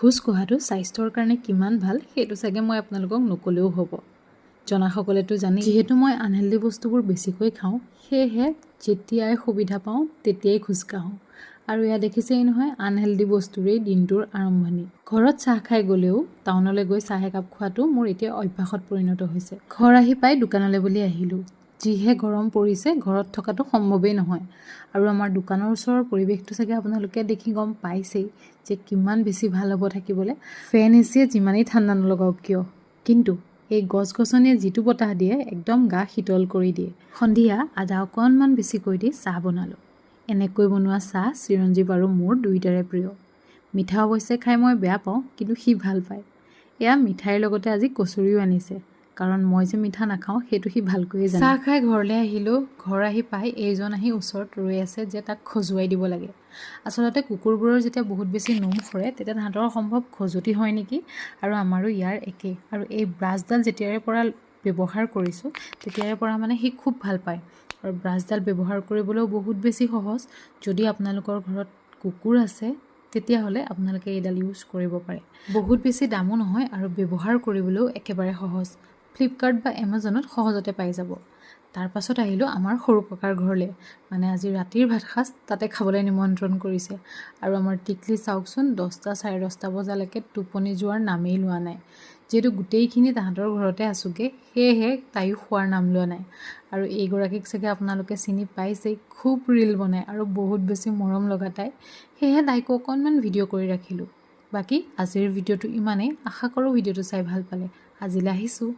খোজ কঢ়াটো স্বাস্থ্যৰ কাৰণে কিমান ভাল সেইটো চাগে মই আপোনালোকক নকলেও হ'ব। জনাসকলেতো জানেই, যিহেতু মই আনহেল্ডি বস্তুবোৰ বেছিকৈ খাওঁ, সেয়েহে যেতিয়াই সুবিধা পাওঁ তেতিয়াই খোজ কাঢ়োঁ। আৰু এয়া দেখিছেই নহয়, আনহেল্ডি বস্তুৰেই দিনটোৰ আৰম্ভণি। ঘৰত চাহ খাই গ'লেও টাউনলৈ গৈ চাহ একাপ খোৱাটো মোৰ এতিয়া অভ্যাসত পৰিণত হৈছে। ঘৰ আহি পাই দোকানলৈ বুলি আহিলোঁ। যিহে গৰম পৰিছে, ঘৰত থকাটো সম্ভৱেই নহয়। আৰু আমাৰ দোকানৰ ওচৰৰ পৰিৱেশটো চাগে আপোনালোকে দেখি গম পাইছেই যে কিমান বেছি ভাল হ'ব থাকিবলৈ। ফেন এচিয়ে যিমানেই ঠাণ্ডা নলগাওক কিয়, কিন্তু এই গছ-গছনিয়ে যিটো বতাহ দিয়ে একদম গা শীতল কৰি দিয়ে। সন্ধিয়া আদা অকণমান বেছিকৈ দি চাহ বনালোঁ। এনেকৈ বনোৱা চাহ চিৰঞ্জীৱ আৰু মোৰ দুয়োটাৰে প্ৰিয়। মিঠা অৱশ্যে খাই মই বেয়া পাওঁ, কিন্তু সি ভাল পায়। এয়া মিঠাইৰ লগতে আজি কচুৰিও আনিছে, কাৰণ মই যে মিঠা নাখাওঁ সেইটো সি ভালকৈয়ে জানে। চাহ খাই ঘৰলৈ আহিলোঁ। ঘৰ আহি পাই এইজন আহি ওচৰত ৰৈ আছে যে তাক খজুৱাই দিব লাগে। আচলতে কুকুৰবোৰৰ যেতিয়া বহুত বেছি নোম সৰে তেতিয়া তাহাঁতৰ সম্ভৱ খজুৱতি হয় নেকি, আৰু আমাৰো ইয়াৰ একেই। আৰু এই ব্ৰাছডাল যেতিয়াৰে পৰা ব্যৱহাৰ কৰিছোঁ তেতিয়াৰে পৰা মানে সি খুব ভাল পায়। আৰু ব্ৰাছডাল ব্যৱহাৰ কৰিবলৈও বহুত বেছি সহজ। যদি আপোনালোকৰ ঘৰত কুকুৰ আছে তেতিয়াহ'লে আপোনালোকে এইডাল ইউজ কৰিব পাৰে। বহুত বেছি দামো নহয় আৰু ব্যৱহাৰ কৰিবলৈও একেবাৰে সহজ। ফ্লিপকাৰ্ট বা এমাজনত সহজতে পাই যাব। তাৰ পাছত আহিলোঁ আমাৰ সৰু ককাৰ ঘৰলৈ। মানে আজি ৰাতিৰ ভাত সাজ তাতে খাবলৈ নিমন্ত্ৰণ কৰিছে। আৰু আমাৰ টিকলি চাওকচোন 10টা 10:30 বজালৈকে টোপনি যোৱাৰ নামেই লোৱা নাই। যিহেতু গোটেইখিনি তাহাঁতৰ ঘৰতে আছোঁগৈ, সেয়েহে তাইও খোৱাৰ নাম লোৱা নাই। আৰু এইগৰাকীক চাগে আপোনালোকে চিনি পাইছেই, খুব ৰীল বনায় আৰু বহুত বেছি মৰম লগা তাই। সেয়েহে তাইকো অকণমান ভিডিঅ' কৰি ৰাখিলোঁ। বাকী আজিৰ ভিডিঅ'টো ইমানেই। আশা কৰোঁ ভিডিঅ'টো চাই ভাল পালে। আজিলৈ আহিছোঁ।